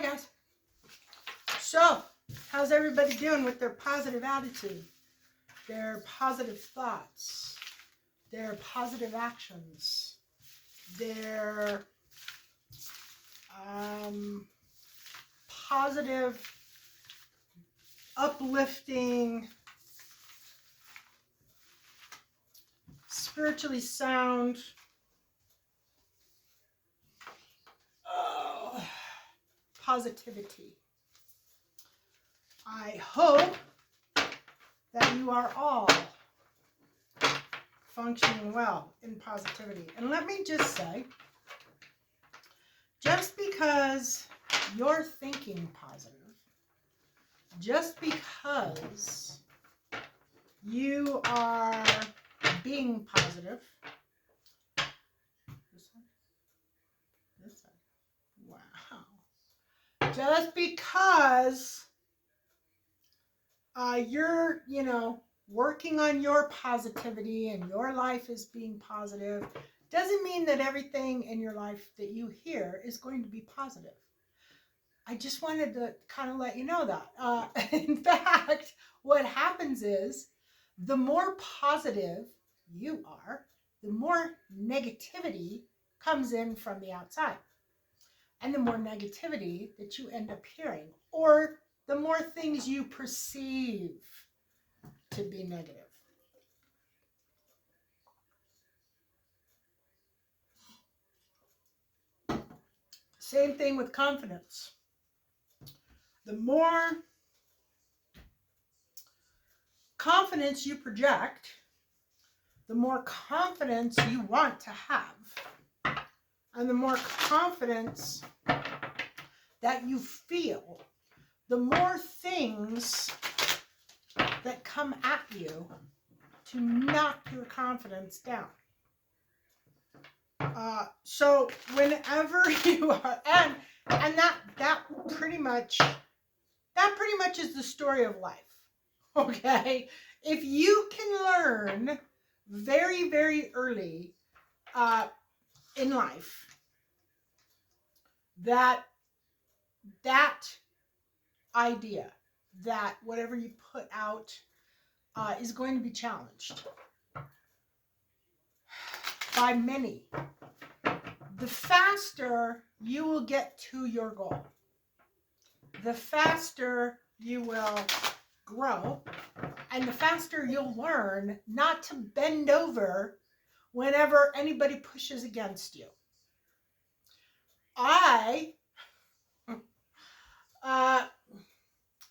guys. So, how's everybody doing with their positive attitude, their positive thoughts, their positive actions, their positive, uplifting, spiritually sound, positivity? I hope that you are all functioning well in positivity. And let me just say, just because you're thinking positive, just because you are being positive, this side, wow, just because you're, working on your positivity and your life is being positive, doesn't mean that everything in your life that you hear is going to be positive. I just wanted to kind of let you know that. In fact, what happens is the more positive you are, the more negativity comes in from the outside. And the more negativity that you end up hearing, or the more things you perceive to be negative. Same thing with confidence. The more confidence you project, the more confidence you want to have. And the more confidence that you feel, the more things that come at you to knock your confidence down. So whenever you are, and that pretty much is the story of life. Okay, if you can learn very, very early in life that idea that whatever you put out is going to be challenged by many, the faster you will get to your goal, the faster you will grow, and the faster you'll learn not to bend over whenever anybody pushes against you. I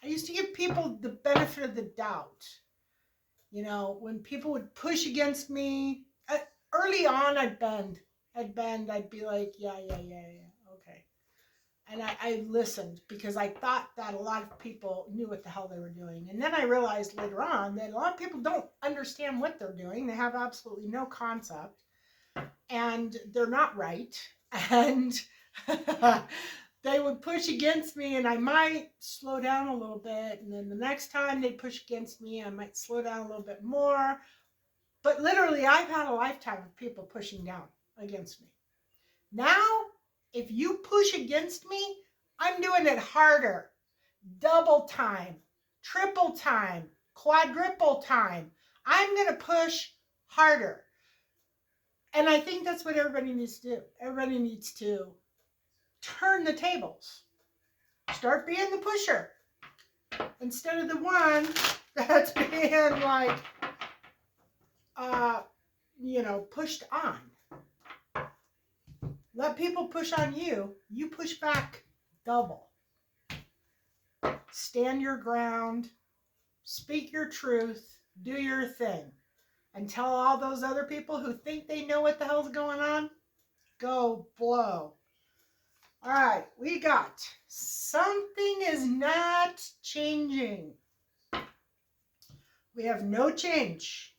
used to give people the benefit of the doubt. When people would push against me, early on I'd bend, I'd be like, yeah, okay. And I listened because I thought that a lot of people knew what the hell they were doing. And then I realized later on that a lot of people don't understand what they're doing. They have absolutely no concept. And they're not right. And they would push against me and I might slow down a little bit. And then the next time they push against me, I might slow down a little bit more. But literally, I've had a lifetime of people pushing down against me. Now, if you push against me, I'm doing it harder. Double time, triple time, quadruple time. I'm going to push harder. And I think that's what everybody needs to do. Everybody needs to turn the tables. Start being the pusher instead of the one that's being like, pushed on. Let people push on you. You push back double. Stand your ground. Speak your truth. Do your thing. And tell all those other people who think they know what the hell's going on, go blow. All right, we got something is not changing. We have no change.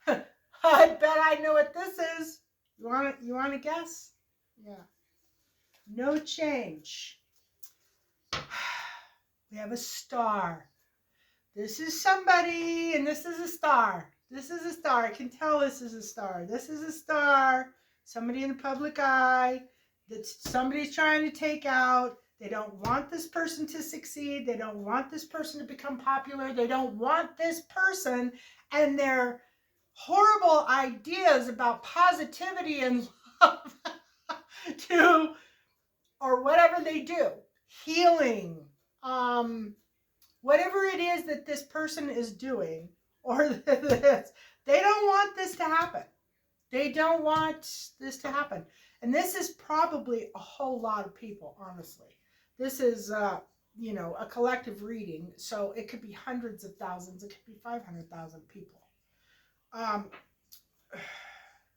I bet I know what this is. You want to guess? Yeah. No change. We have a star. This is somebody, and this is a star. This is a star. I can tell this is a star. This is a star. Somebody in the public eye that somebody's trying to take out. They don't want this person to succeed. They don't want this person to become popular. They don't want this person and their horrible ideas about positivity and love to, or whatever they do, healing, whatever it is that this person is doing, or this, they don't want this to happen. They don't want this to happen. And this is probably a whole lot of people, honestly. This is, a collective reading, so it could be hundreds of thousands. It could be 500,000 people.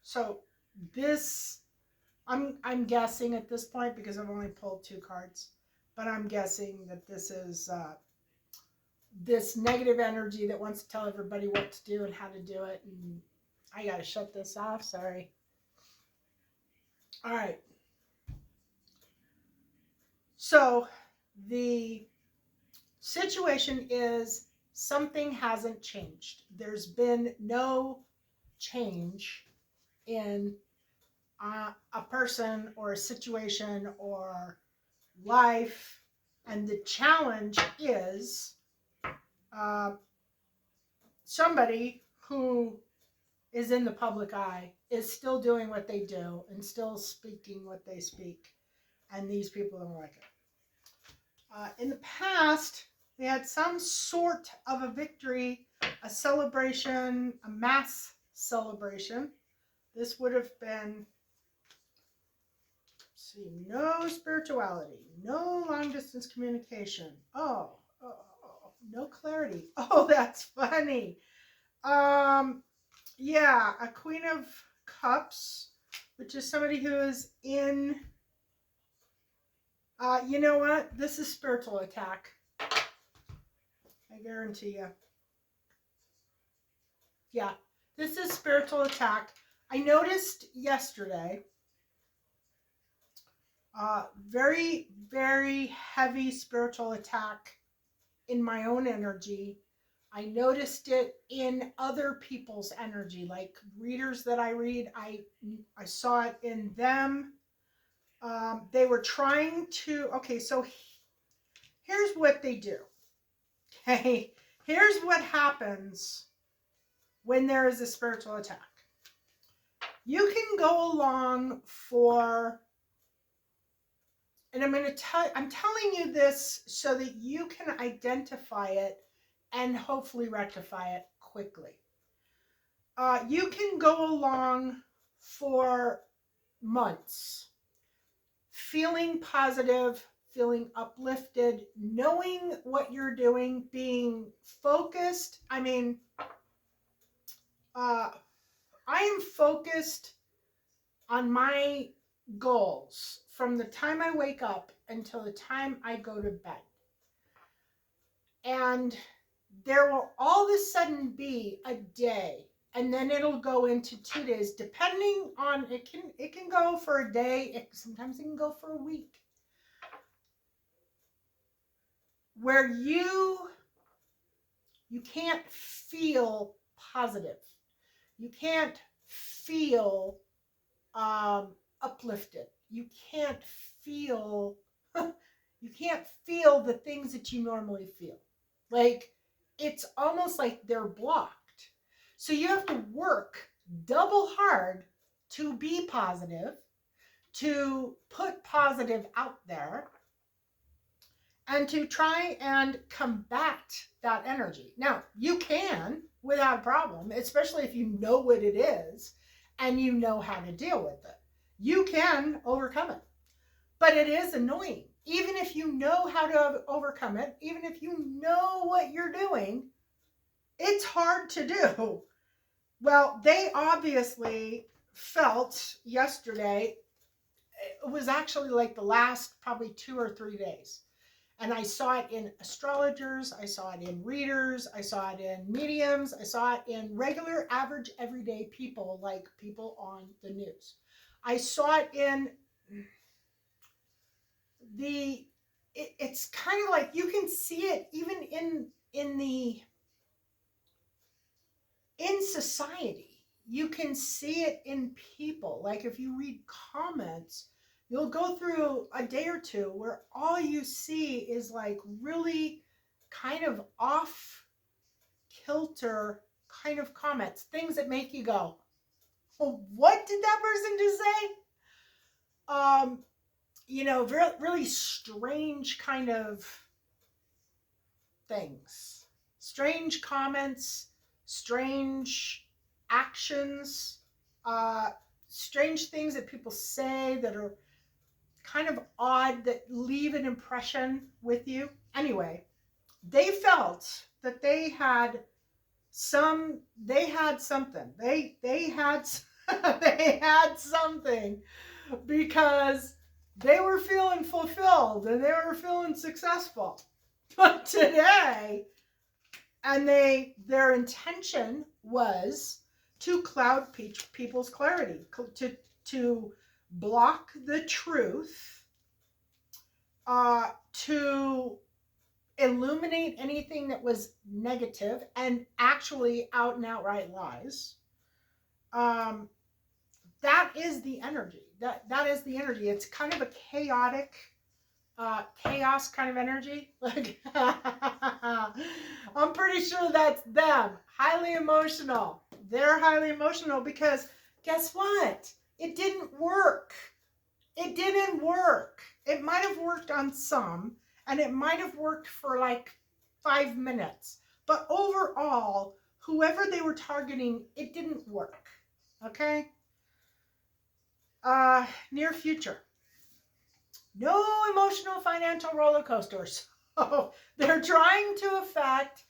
So this, I'm guessing at this point, because I've only pulled 2 cards, but I'm guessing that this is this negative energy that wants to tell everybody what to do and how to do it. And I got to shut this off. Sorry. All right. So the situation is something hasn't changed. There's been no change in a person or a situation or life. And the challenge is somebody who is in the public eye is still doing what they do and still speaking what they speak. And these people don't like it. In the past, they had some sort of a victory, a celebration, a mass celebration. This would have been, no spirituality, no long distance communication. Oh, no clarity. Oh, that's funny. Yeah, a Queen of Cups, which is somebody who is in, you know what? This is spiritual attack. I guarantee you. Yeah, this is spiritual attack. I noticed yesterday, very, very heavy spiritual attack in my own energy. I noticed it in other people's energy, like readers that I read. I saw it in them. They were trying to, okay, so here's what they do. Okay, here's what happens when there is a spiritual attack. You can go along for, and I'm telling you this so that you can identify it and hopefully rectify it quickly. You can go along for months, feeling positive, feeling uplifted, knowing what you're doing, being focused. I mean, I am focused on my goals from the time I wake up until the time I go to bed. And there will all of a sudden be a day, and then it'll go into 2 days, depending on, it can go for a day, sometimes it can go for a week, where you can't feel positive. You can't feel uplifted. You can't feel the things that you normally feel. Like, it's almost like they're blocked. So you have to work double hard to be positive, to put positive out there, and to try and combat that energy. Now, you can without a problem, especially if you know what it is and you know how to deal with it. You can overcome it. But it is annoying. Even if you know how to overcome it, even if you know what you're doing, it's hard to do. Well, they obviously felt yesterday, it was actually like the last probably 2 or 3 days. And I saw it in astrologers, I saw it in readers, I saw it in mediums, I saw it in regular, average, everyday people, like people on the news. I saw it in it's kind of like you can see it even in society. You can see it in people. Like if you read comments, You'll go through a day or two where all you see is like really kind of off kilter kind of comments, things that make you go, well, what did that person just say? Really strange kind of things, strange comments, strange actions, uh, strange things that people say that are kind of odd that leave an impression with you. Anyway, they felt that they had something. They had they had something because they were feeling fulfilled and they were feeling successful. But today, and their intention was to cloud people's clarity, to block the truth, to illuminate anything that was negative and actually out and outright lies. Um, that is the energy. That is the energy. It's kind of a chaotic, chaos kind of energy. Like I'm pretty sure that's them. Highly emotional. They're highly emotional because guess what? It didn't work. It didn't work. It might have worked on some, and it might have worked for like 5 minutes. But overall, whoever they were targeting, it didn't work. Okay? Near future. No emotional financial roller coasters. So they're trying to affect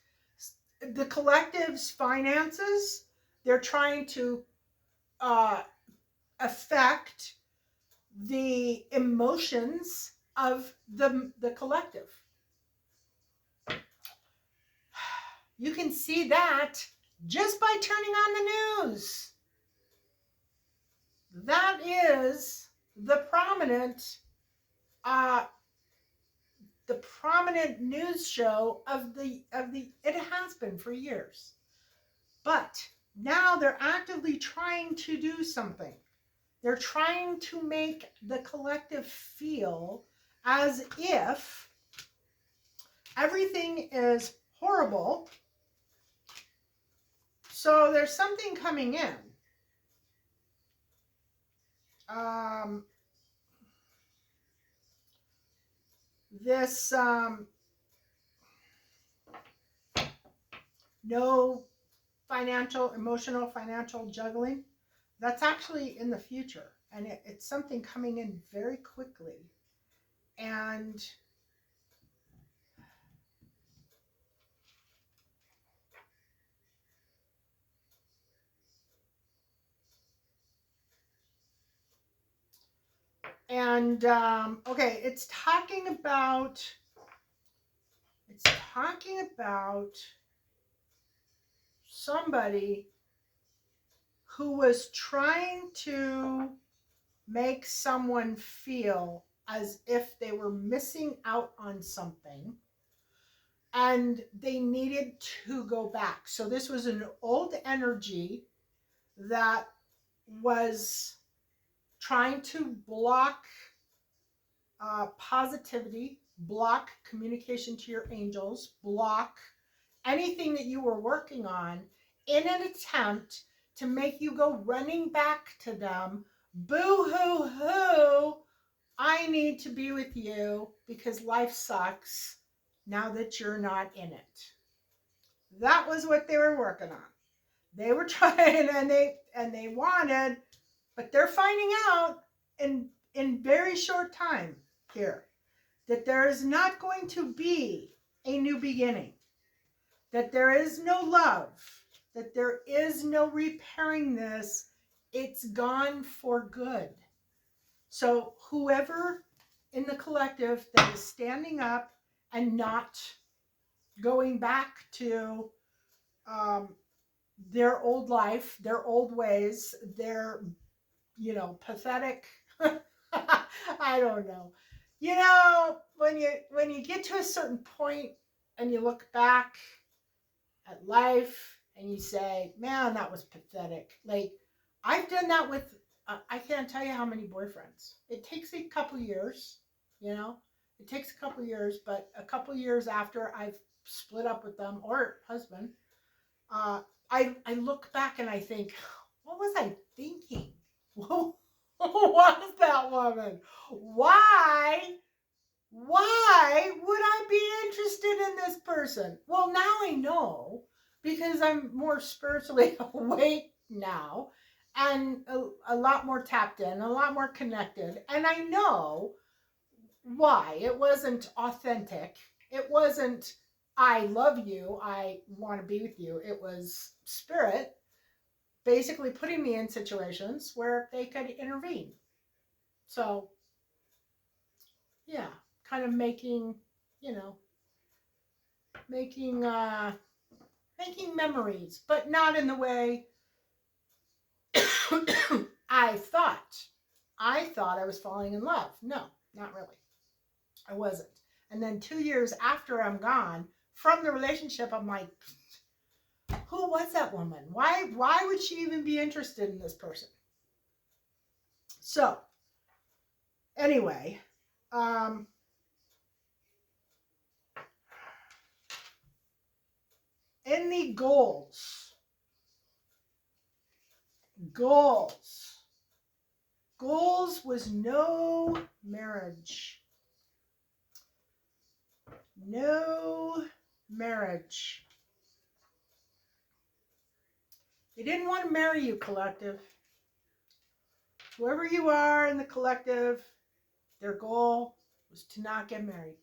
the collective's finances. They're trying to affect the emotions of the collective. You can see that just by turning on the news. That is the prominent news show of the it has been for years. But now they're actively trying to do something. They're trying to make the collective feel as if everything is horrible. So there's something coming in. This no emotional financial juggling, that's actually in the future. And it's something coming in very quickly. And okay, it's talking about somebody who was trying to make someone feel as if they were missing out on something and they needed to go back. So this was an old energy that was trying to block positivity, block communication to your angels, block anything that you were working on in an attempt to make you go running back to them. Boo hoo hoo, I need to be with you because life sucks now that you're not in it. That was what they were working on. They were trying and they wanted, but they're finding out in very short time here that there is not going to be a new beginning, that there is no love, that there is no repairing this. It's gone for good. So whoever in the collective that is standing up and not going back to their old life, their old ways, their, pathetic, I don't know. When you get to a certain point and you look back at life and you say, man, that was pathetic. Like, I've done that with I can't tell you how many boyfriends. It takes a couple years, you know. It takes a couple years, but a couple years after I've split up with them or husband, uh, I look back and I think, what was I thinking? What was that woman? Why? Why would I be interested in this person? Well, now I know because I'm more spiritually awake now and a lot more tapped in, a lot more connected. And I know why. It wasn't authentic. It wasn't, I love you, I want to be with you. It was spirit basically putting me in situations where they could intervene. So, yeah, kind of making, you know, making making memories, but not in the way I thought. I thought I was falling in love. No, not really. I wasn't. And then 2 years after I'm gone from the relationship, I'm like, who was that woman? Why would she even be interested in this person? So anyway, in the goals was no marriage. No marriage. They didn't want to marry you, collective. Whoever you are in the collective, their goal was to not get married.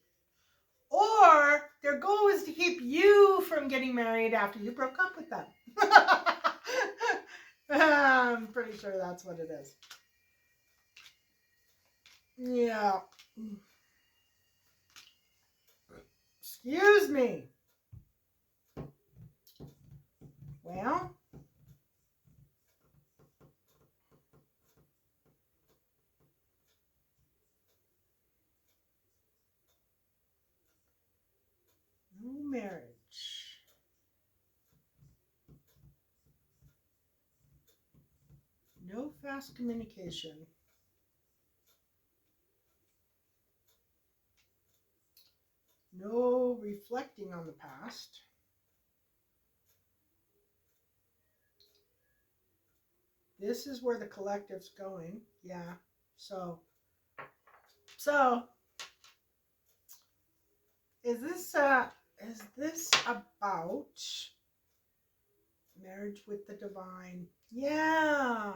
Or their goal was to keep you from getting married after you broke up with them. I'm pretty sure that's what it is. Yeah. Excuse me. Well, no marriage. No fast communication. No reflecting on the past. This is where the collective's going. Yeah. So is this about marriage with the divine? Yeah.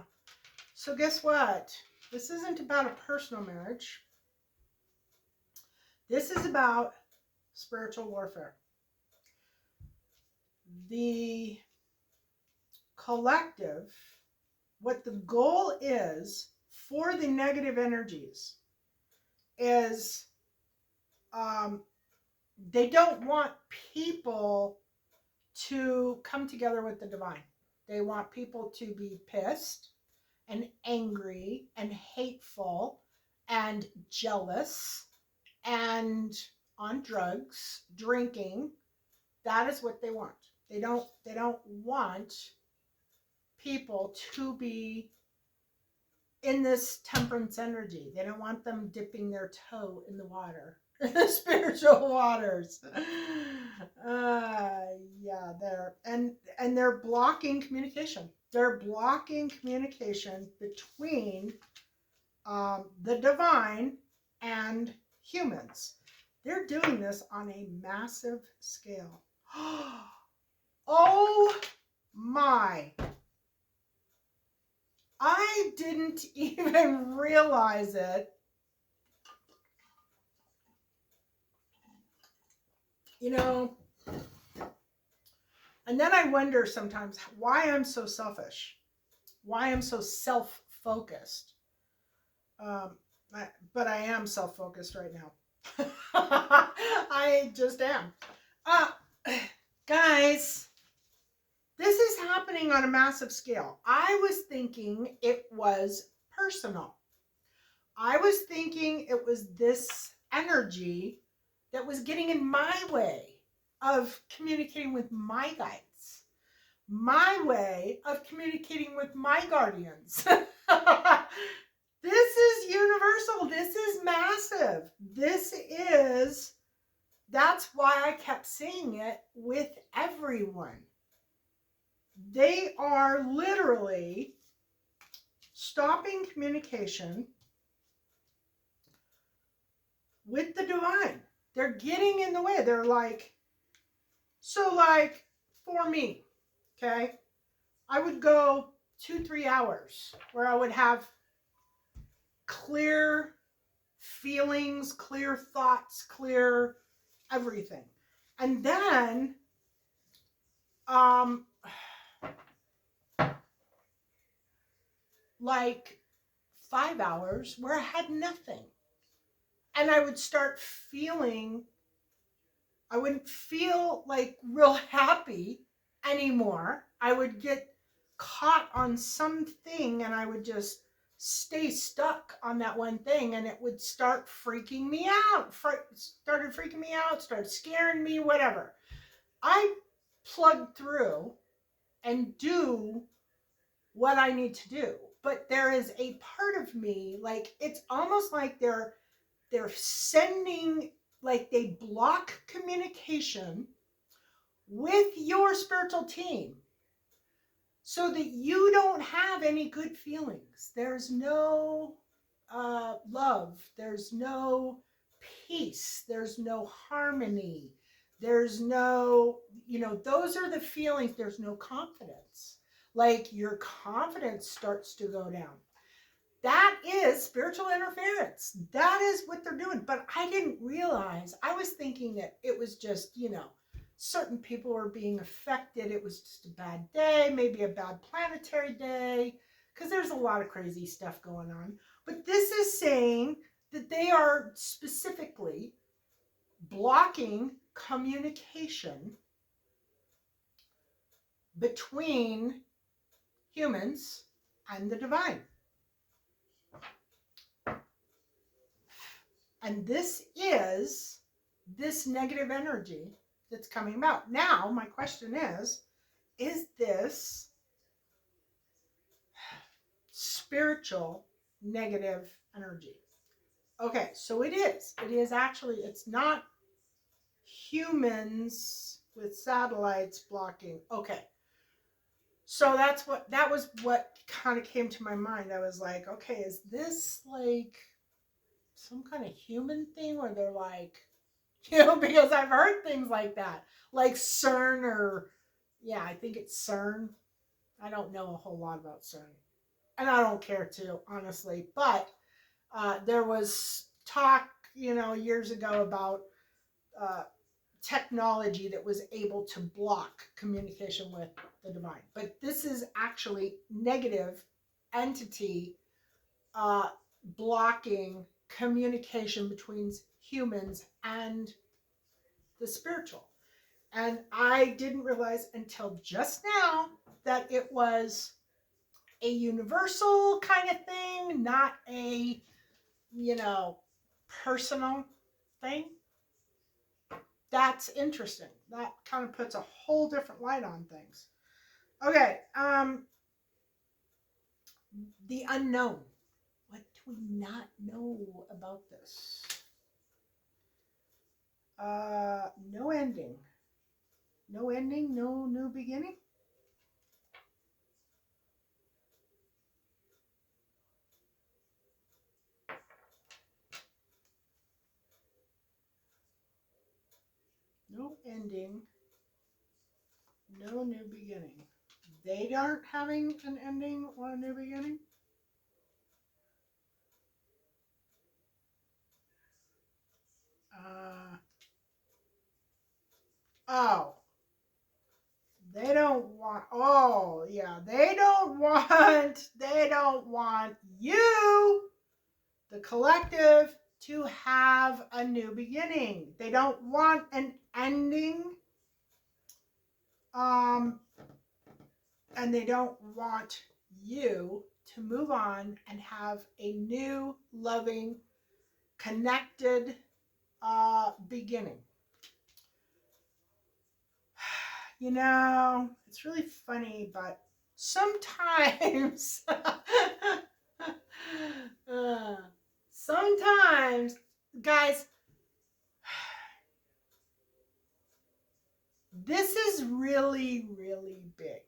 So guess what? This isn't about a personal marriage. This is about spiritual warfare. The collective, what the goal is for the negative energies is they don't want people to come together with the divine. They want people to be pissed and angry and hateful and jealous and on drugs, drinking. That is what they want. They don't want people to be in this temperance energy. They don't want them dipping their toe in the water, the spiritual waters. Yeah, they're blocking communication. They're blocking communication between the divine and humans. They're doing this on a massive scale. Oh my. I didn't even realize it. You know, and then I wonder sometimes why I'm so selfish, why I'm so self-focused. But I am self-focused right now. I just am. Guys, this is happening on a massive scale. I was thinking it was personal. I was thinking it was this energy that was getting in my way of communicating with my guides, my way of communicating with my guardians. This is universal. This is massive. That's why I kept saying it with everyone. They are literally stopping communication with the divine. They're getting in the way. They're like, so like for me, okay, I would go 2-3 hours where I would have clear feelings, clear thoughts, clear everything. And then like 5 hours where I had nothing. And I would start feeling, I wouldn't feel like real happy anymore. I would get caught on something and I would just stay stuck on that one thing and it would start freaking me out. Started freaking me out, started scaring me, whatever. I plug through and do what I need to do. But there is a part of me, like it's almost like they're sending, like they block communication with your spiritual team so that you don't have any good feelings. There's no love, there's no peace, there's no harmony, there's no, those are the feelings. There's no confidence. Like your confidence starts to go down. That is spiritual interference. That is what they're doing. But I didn't realize, I was thinking that it was just, certain people were being affected. It was just a bad day, maybe a bad planetary day, because there's a lot of crazy stuff going on. But this is saying that they are specifically blocking communication between humans and the divine. And this is this negative energy that's coming about. Now, my question is this spiritual negative energy? Okay, so it is. It is actually, it's not humans with satellites blocking. Okay. So that was what kind of came to my mind. I was like, okay, is this like some kind of human thing where they're like, because I've heard things like that, like CERN or, yeah, I think it's CERN. I don't know a whole lot about CERN, and I don't care to, honestly. But there was talk, years ago about technology that was able to block communication with the divine. But this is actually negative entity blocking communication between humans and the spiritual. And I didn't realize until just now that it was a universal kind of thing, not a, personal thing. That's interesting. That kind of puts a whole different light on things. Okay, the unknown. What do we not know about this? No ending. No ending, no new beginning. No ending, no new beginning. They aren't having an ending or a new beginning? Oh, they don't want, oh, yeah, they don't want you, the collective, to have a new beginning. They don't want an ending. And they don't want you to move on and have a new, loving, connected beginning. It's really funny, but sometimes Uh, sometimes, guys, this is really, really big.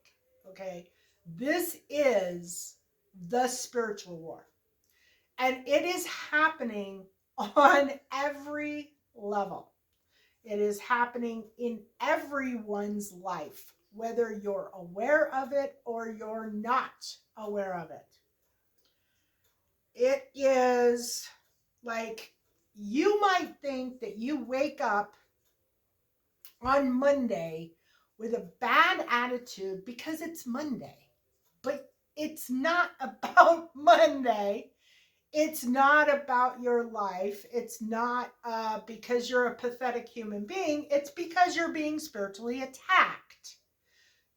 Okay. This is the spiritual war. And it is happening on every level. It is happening in everyone's life, whether you're aware of it or you're not aware of it. It is like you might think that you wake up on Monday with a bad attitude because it's Monday, but it's not about Monday. It's not about your life. It's not because you're a pathetic human being. It's because you're being spiritually attacked.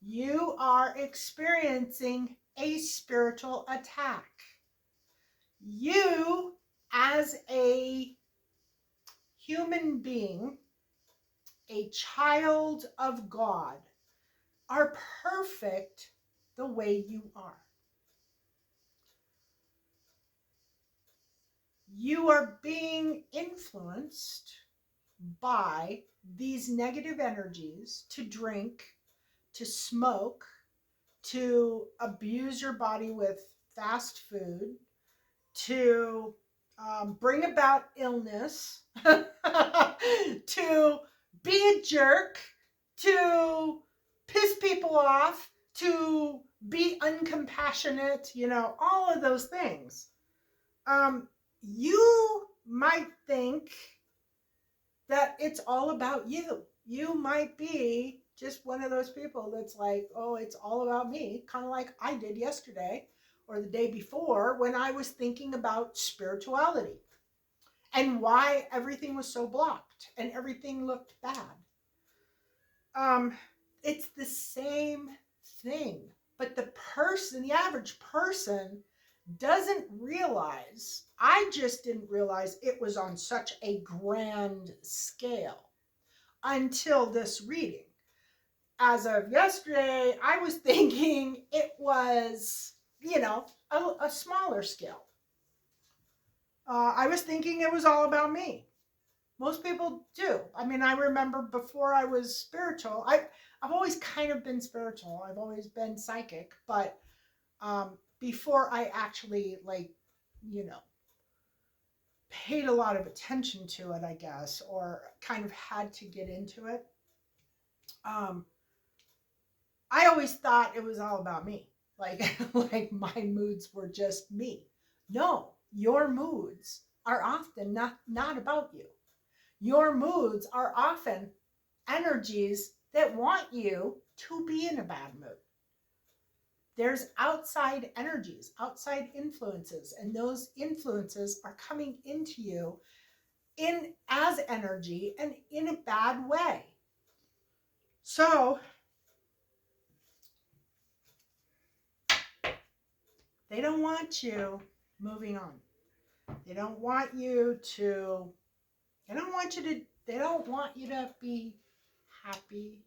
You are experiencing a spiritual attack. You, as a human being, a child of God, are perfect the way you are. You are being influenced by these negative energies to drink, to smoke, to abuse your body with fast food, to bring about illness, to be a jerk, to piss people off, to be uncompassionate, all of those things. You might think that it's all about you. You might be just one of those people that's like, oh, it's all about me, kind of like I did yesterday or the day before when I was thinking about spirituality and why everything was so blocked and everything looked bad. It's the same thing, but the average person doesn't realize, I just didn't realize it was on such a grand scale until this reading. As of yesterday, I was thinking it was, a smaller scale. I was thinking it was all about me. Most people do. I mean, I remember before I was spiritual, I've always kind of been spiritual. I've always been psychic, but before I actually, paid a lot of attention to it, I guess, or kind of had to get into it, I always thought it was all about me. Like, like my moods were just me. No, your moods are often not about you. Your moods are often energies that want you to be in a bad mood. There's outside energies, outside influences, and those influences are coming into you in as energy and in a bad way. So they don't want you moving on. They don't want you to they don't want you to be happy.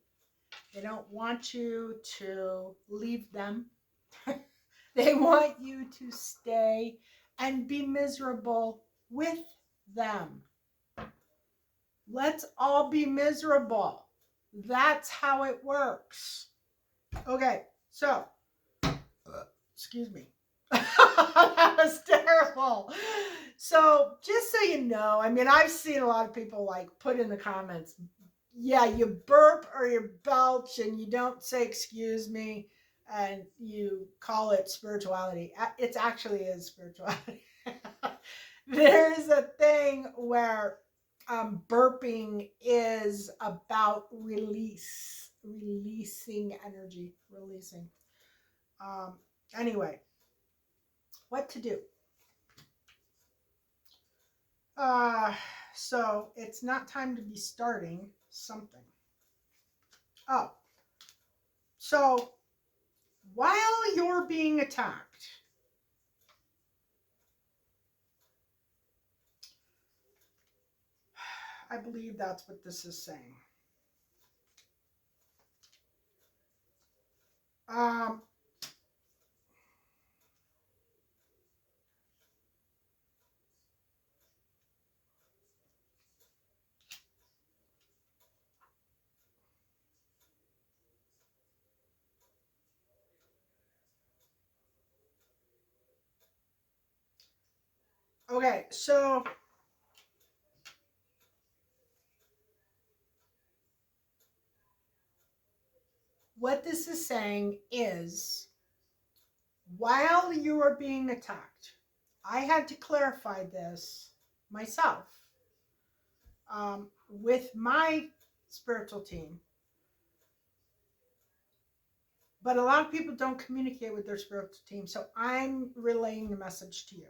They don't want you to leave them. They want you to stay and be miserable with them. Let's all be miserable. That's how it works. Okay, so, excuse me. That was terrible. So, just so you know, I mean, I've seen a lot of people like put in the comments, yeah, you burp or you belch and you don't say excuse me and you call it spirituality. It's actually is spirituality. There's a thing where burping is about releasing energy, releasing. Anyway, what to do? So it's not time to be starting something. Oh, so while you're being attacked, I believe that's what this is saying. Um, Okay, so what this is saying is while you are being attacked, I had to clarify this myself with my spiritual team. But a lot of people don't communicate with their spiritual team. So I'm relaying the message to you.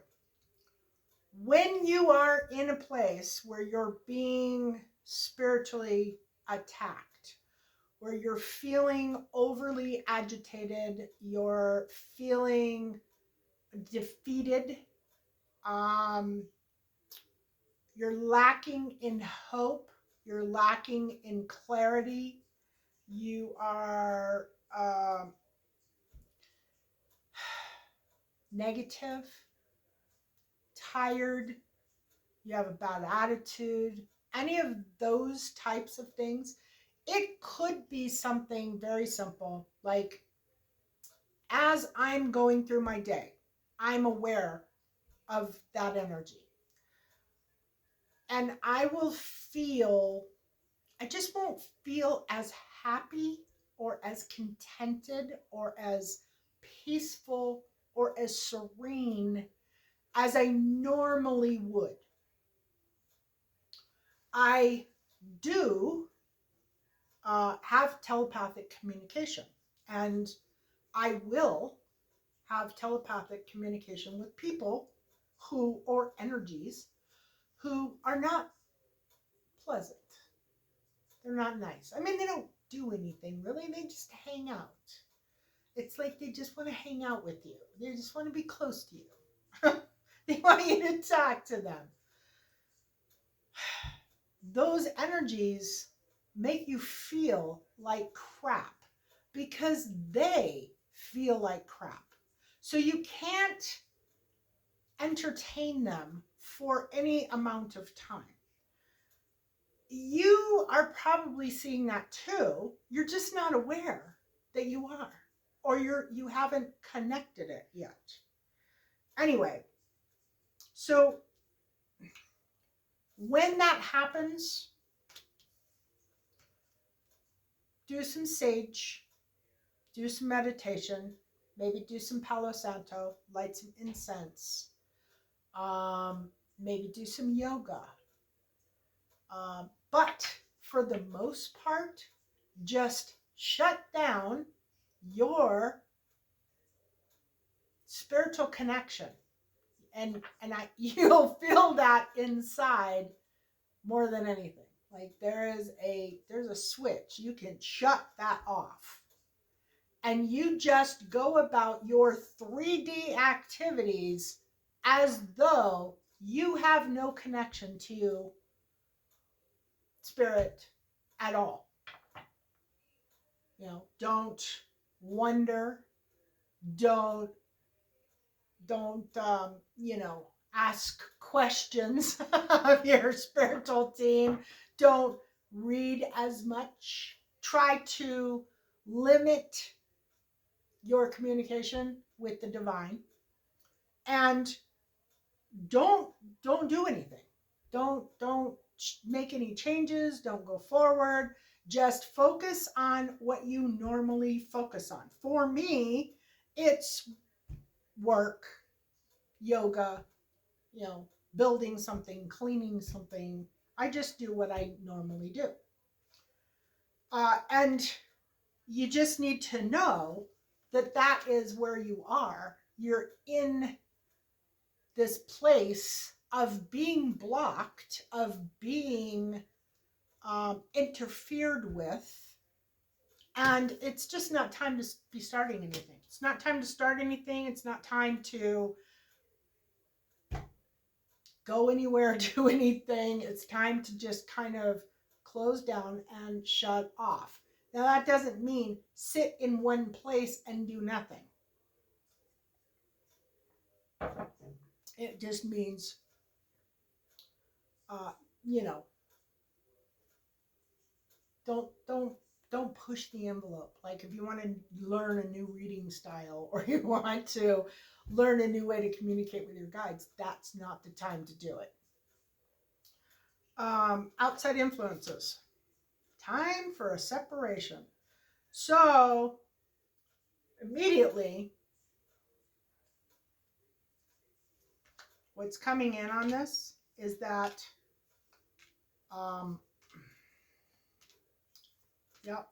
When you are in a place where you're being spiritually attacked, where you're feeling overly agitated, you're feeling defeated, um, you're lacking in hope, you're lacking in clarity, you are negative, tired, you have a bad attitude, any of those types of things, it could be something very simple like as I'm going through my day, I'm aware of that energy. And I just won't feel as happy or as contented or as peaceful or as serene as I normally would. I do have telepathic communication, and I will have telepathic communication with people or energies who are not pleasant. They're not nice. I mean, they don't do anything really, they just hang out. It's like they just want to hang out with you, they just want to be close to you. They want you to talk to them. Those energies make you feel like crap because they feel like crap. So you can't entertain them for any amount of time. You are probably seeing that too. You're just not aware that you are, or you haven't connected it yet. Anyway, so when that happens, do some sage, do some meditation, maybe do some Palo Santo, light some incense, maybe do some yoga. But for the most part, just shut down your spiritual connection, and you'll feel that inside more than anything. Like there's a switch, you can shut that off, and you just go about your 3D activities as though you have no connection to spirit at all. Don't wonder, don't ask questions of your spiritual team, don't read as much, try to limit your communication with the divine, and don't do anything. Don't make any changes, don't go forward, just focus on what you normally focus on. For me, it's work, yoga, building something, cleaning something. I just do what I normally do. And you just need to know that that is where you are. You're in this place of being blocked, of being interfered with. And it's just not time to be starting anything. It's not time to start anything. It's not time to go anywhere, do anything. It's time to just kind of close down and shut off. Now, that doesn't mean sit in one place and do nothing. It just means, uh, you know, don't don't push the envelope. Like if you want to learn a new reading style or you want to learn a new way to communicate with your guides, that's not the time to do it. Outside influences. Time for a separation. So immediately, what's coming in on this is that,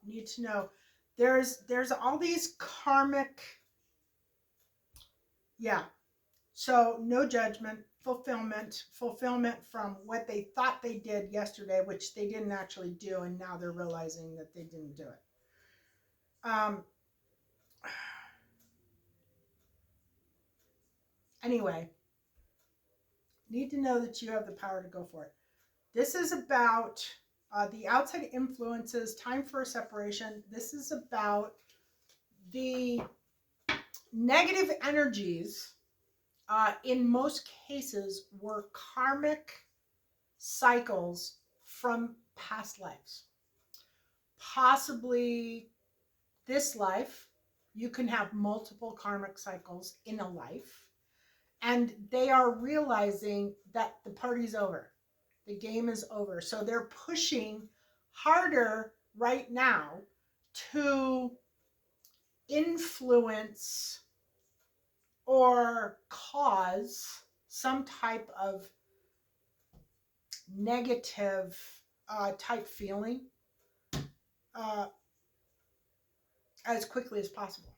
need to know. There's all these karmic, so no judgment, fulfillment from what they thought they did yesterday, which they didn't actually do, and now they're realizing that they didn't do it. Anyway, need to know that you have the power to go for it. This is about the outside influences, time for a separation. This is about the negative energies, in most cases, were karmic cycles from past lives. Possibly this life. You can have multiple karmic cycles in a life, and they are realizing that the party's over. The game is over. So they're pushing harder right now to influence or cause some type of negative type feeling as quickly as possible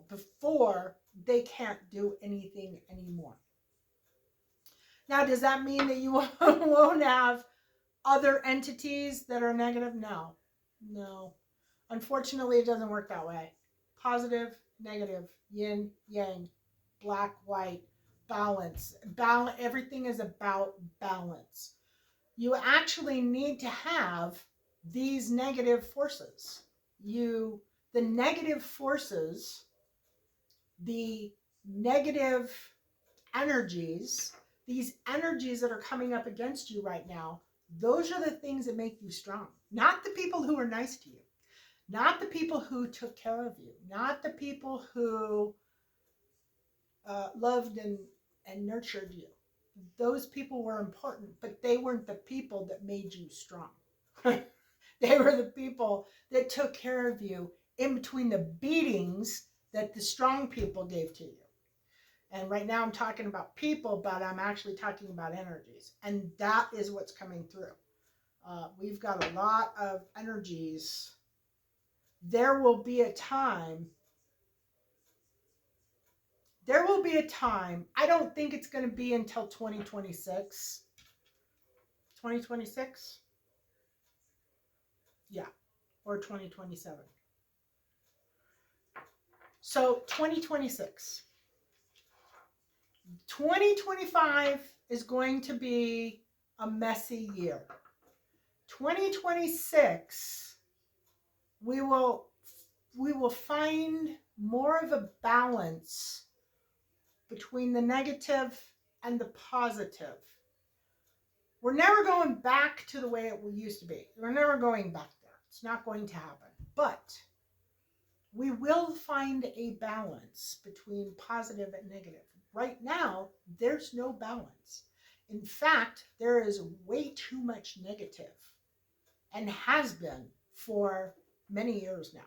before they can't do anything anymore. Now, does that mean that you won't have other entities that are negative? No. Unfortunately, it doesn't work that way. Positive, negative, yin, yang, black, white, balance. Everything is about balance. You actually need to have these negative forces. The negative forces, the negative energies, these energies that are coming up against you right now, those are the things that make you strong. Not the people who are nice to you, not the people who took care of you, not the people who loved and nurtured you. Those people were important, but they weren't the people that made you strong. They were the people that took care of you in between the beatings that the strong people gave to you. And right now I'm talking about people, but I'm actually talking about energies. And that is what's coming through. We've got a lot of energies. There will be a time. I don't think it's going to be until 2026. 2026? Yeah. Or 2027. So 2026. 2025 is going to be a messy year. 2026, we will find more of a balance between the negative and the positive. We're never going back to the way it used to be. We're never going back there. It's not going to happen. But we will find a balance between positive and negative. Right now, there's no balance. In fact, there is way too much negative, and has been for many years now.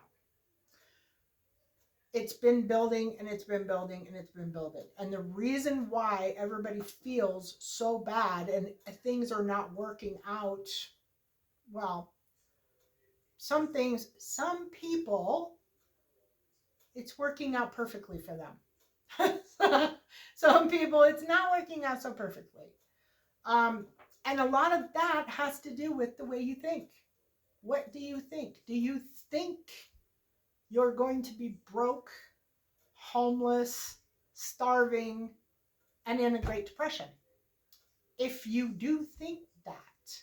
It's been building and it's been building and it's been building. And the reason why everybody feels so bad and things are not working out, well, some people, it's working out perfectly for them. Some people, it's not working out so perfectly. And a lot of that has to do with the way you think. What do you think? Do you think you're going to be broke, homeless, starving, and in a Great Depression? If you do think that,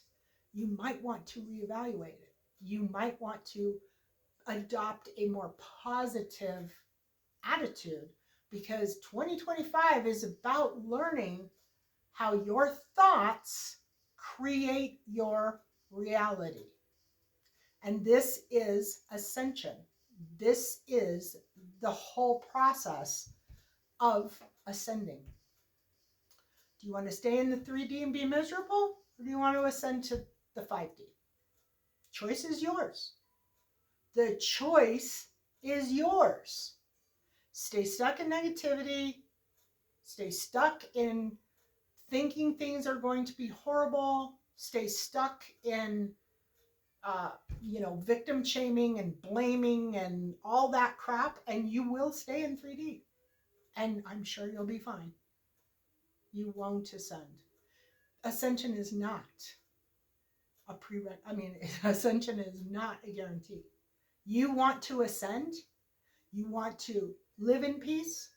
you might want to reevaluate it. You might want to adopt a more positive attitude, because 2025 is about learning how your thoughts create your reality. And this is ascension. This is the whole process of ascending. Do you want to stay in the 3D and be miserable? Or do you want to ascend to the 5D? Choice is yours. The choice is yours. Stay stuck in negativity. Stay stuck in thinking things are going to be horrible. Stay stuck in, victim shaming and blaming and all that crap, and you will stay in 3D. And I'm sure you'll be fine. You won't ascend. Ascension is not a ascension is not a guarantee. You want to ascend, you want to live in peace,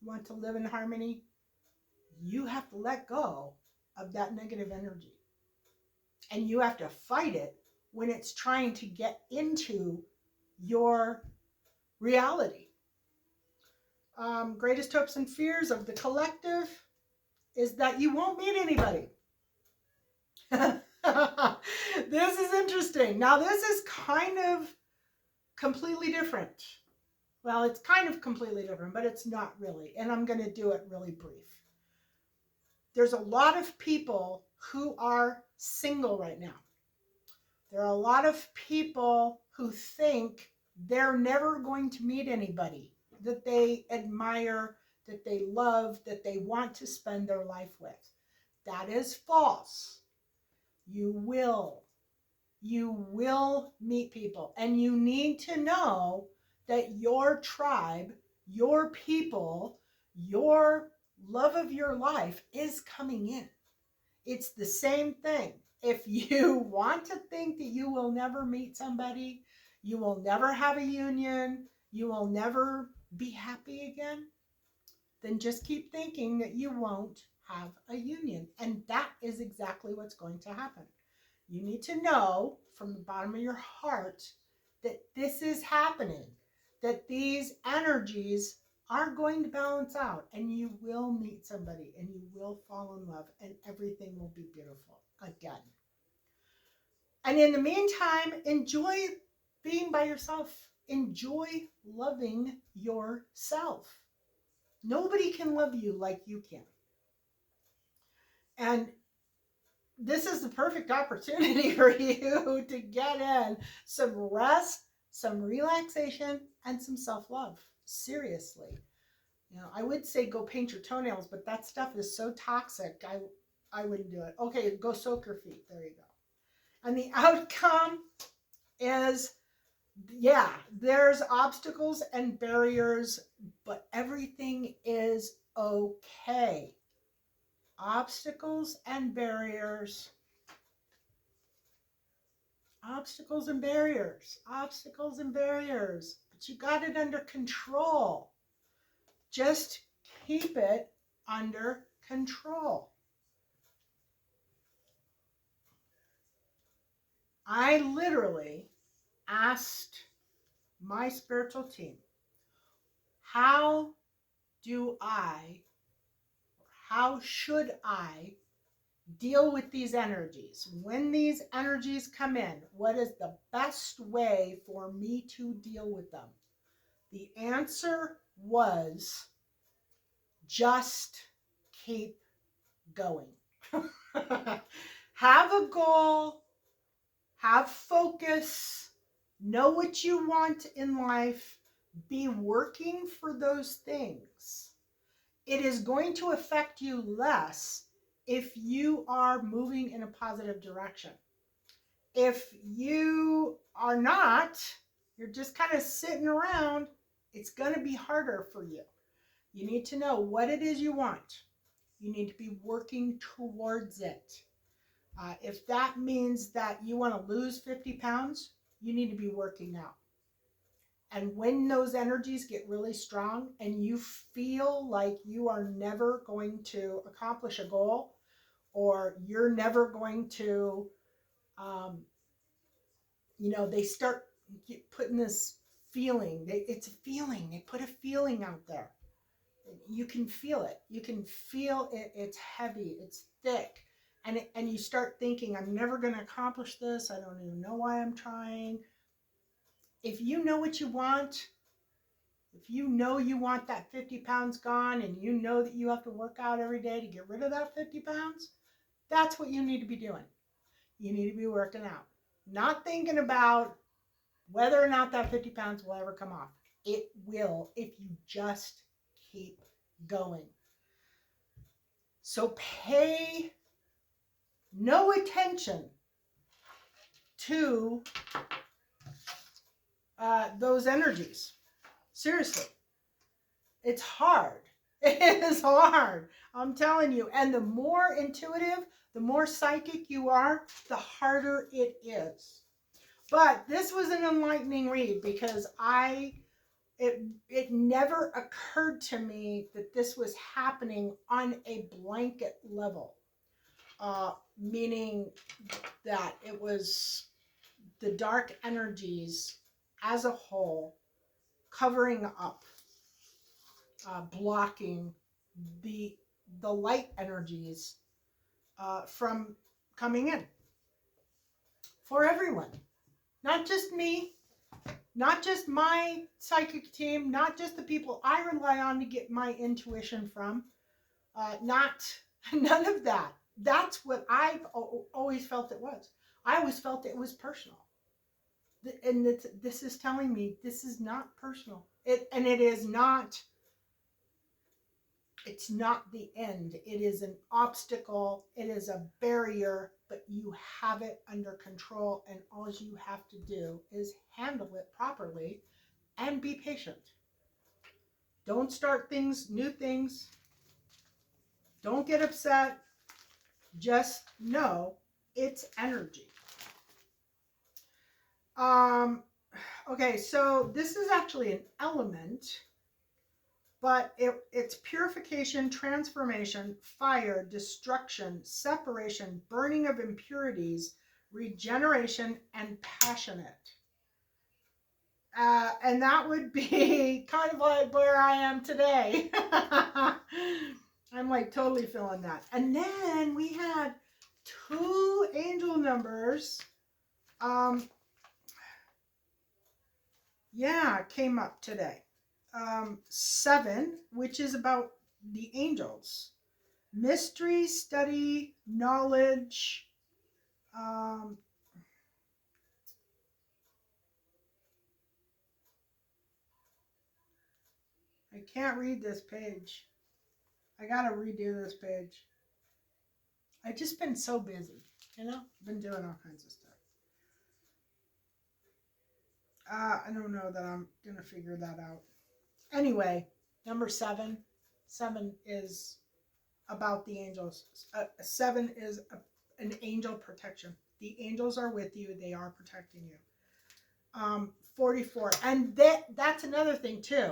you want to live in harmony, you have to let go of that negative energy. And you have to fight it when it's trying to get into your reality. Greatest hopes and fears of the collective is that you won't meet anybody. This is interesting. Now, this is kind of completely different. Well, it's kind of completely different, but it's not really. And I'm going to do it really brief. There's a lot of people who are single right now. There are a lot of people who think they're never going to meet anybody that they admire, that they love, that they want to spend their life with. That is false. You will meet people, and you need to know that your tribe, your people, your love of your life is coming in. It's the same thing. If you want to think that you will never meet somebody, you will never have a union, you will never be happy again, then just keep thinking that you won't have a union. And that is exactly what's going to happen. You need to know from the bottom of your heart that this is happening, that these energies are going to balance out, and you will meet somebody and you will fall in love and everything will be beautiful again. And in the meantime, enjoy being by yourself. Enjoy loving yourself. Nobody can love you like you can. And this is the perfect opportunity for you to get in some rest, some relaxation, and some self-love. Seriously. I would say go paint your toenails, but that stuff is so toxic, I wouldn't do it. Okay, go soak your feet. There you go. And the outcome is, there's obstacles and barriers, but everything is okay. Obstacles and barriers. Obstacles and barriers. Obstacles and barriers. But you got it under control. Just keep it under control. I literally asked my spiritual team, how should I deal with these energies? When these energies come in, what is the best way for me to deal with them? The answer was just keep going. Have a goal, have focus, know what you want in life, be working for those things. It is going to affect you less if you are moving in a positive direction. If you are not, you're just kind of sitting around, it's going to be harder for you. You need to know what it is you want. You need to be working towards it. If that means that you want to lose 50 pounds, you need to be working out. And when those energies get really strong and you feel like you are never going to accomplish a goal, or you're never going to, they start putting this feeling. It's a feeling. They put a feeling out there. You can feel it. You can feel it. It's heavy. It's thick. and you start thinking, I'm never going to accomplish this. I don't even know why I'm trying. If you know what you want, if you know you want that 50 pounds gone and you know that you have to work out every day to get rid of that 50 pounds, that's what you need to be doing. You need to be working out. Not thinking about whether or not that 50 pounds will ever come off. It will if you just keep going. So pay no attention to those energies. Seriously, it's hard. It is hard. I'm telling you. And the more intuitive, the more psychic you are, the harder it is. But this was an enlightening read because it never occurred to me that this was happening on a blanket level. Meaning that it was the dark energies as a whole covering up, blocking the light energies from coming in for everyone. Not just me, not just my psychic team, not just the people I rely on to get my intuition from. None of that. That's what I've always felt it was. I always felt it was personal. And this is telling me this is not personal. It is not. It's not the end. It is an obstacle. It is a barrier, but you have it under control, and all you have to do is handle it properly and be patient. Don't start new things. Don't get upset. Just know it's energy. Okay, so this is actually an element, but it's purification, transformation, fire, destruction, separation, burning of impurities, regeneration, and passionate. And that would be kind of like where I am today. I'm like totally feeling that. And then we had 2 angel numbers. Came up today. 7, which is about the angels. Mystery, study, knowledge. I can't read this page. I gotta redo this page. I've just been so busy, been doing all kinds of stuff. I don't know that I'm gonna figure that out. Anyway, number 7. 7 is about the angels. 7 is an angel protection. The angels are with you. They are protecting you. 44. And that's another thing too.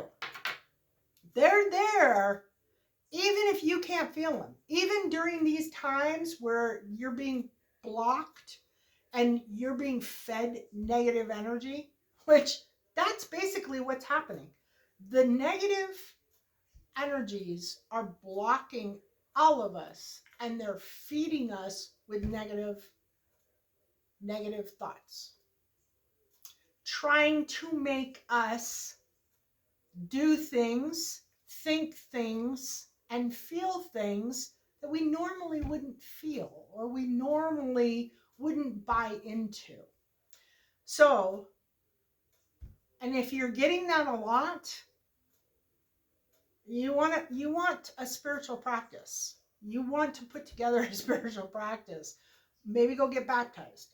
They're there even if you can't feel them. Even during these times where you're being blocked and you're being fed negative energy, which that's basically what's happening. The negative energies are blocking all of us, and they're feeding us with negative thoughts, trying to make us do things, think things, and feel things that we normally wouldn't feel or we normally wouldn't buy into. So, and if you're getting that a lot, you want a spiritual practice. You want to put together a spiritual practice. Maybe go get baptized.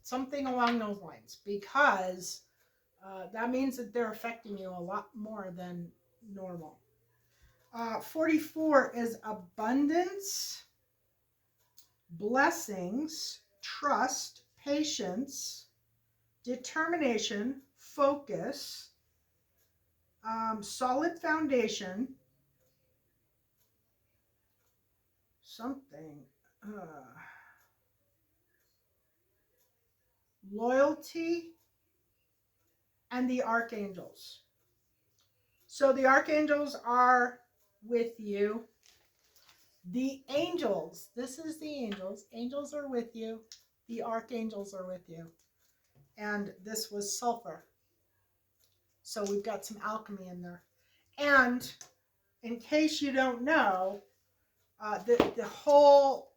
Something along those lines, because that means that they're affecting you a lot more than normal. 44 is abundance, blessings, trust, patience, determination, focus, solid foundation, something, loyalty, and the archangels. So the archangels are with you. The angels, this is the angels. Angels are with you. The archangels are with you. And this was sulfur. So we've got some alchemy in there. And in case you don't know, the whole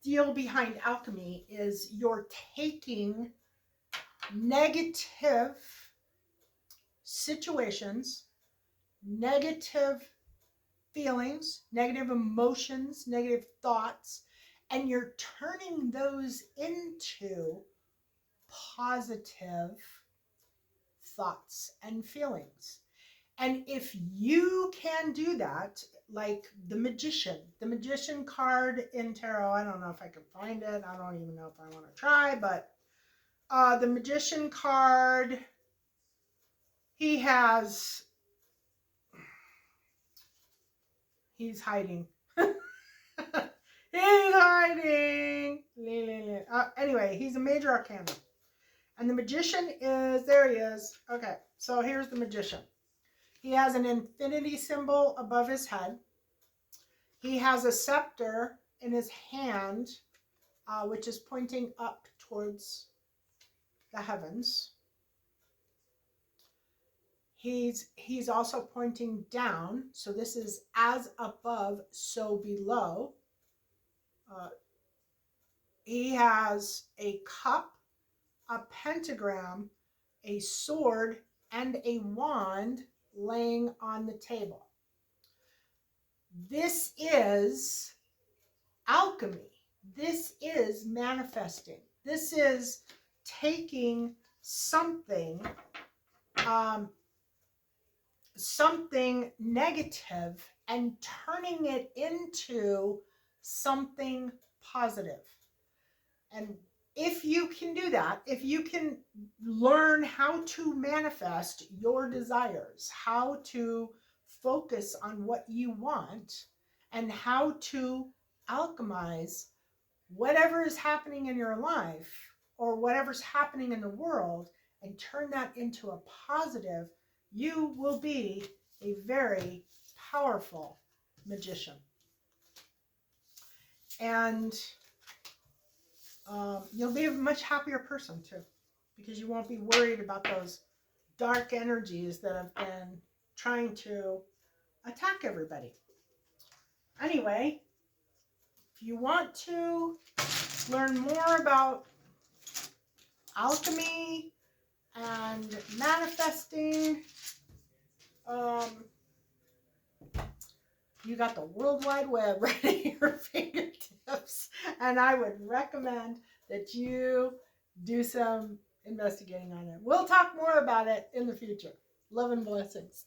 deal behind alchemy is you're taking negative situations, negative feelings, negative emotions, negative thoughts, and you're turning those into positive thoughts and feelings. And if you can do that, like the magician card in tarot, I don't know if I can find it. I don't even know if I want to try, but the magician card, he's hiding. He's hiding. Anyway, he's a major arcana. And the magician is, there he is. Okay, so here's the magician. He has an infinity symbol above his head. He has a scepter in his hand, which is pointing up towards the heavens. He's also pointing down, so this is as above, so below. He has a cup, a pentagram, a sword, and a wand laying on the table. This is alchemy. This is manifesting. This is taking something something negative and turning it into something positive. And if you can do that, if you can learn how to manifest your desires, how to focus on what you want, and how to alchemize whatever is happening in your life or whatever's happening in the world and turn that into a positive, you will be a very powerful magician. And you'll be a much happier person too, because you won't be worried about those dark energies that have been trying to attack everybody. Anyway, if you want to learn more about alchemy and manifesting, you got the World Wide Web right at your fingertips, and I would recommend that you do some investigating on it. We'll talk more about it in the future. Love and blessings.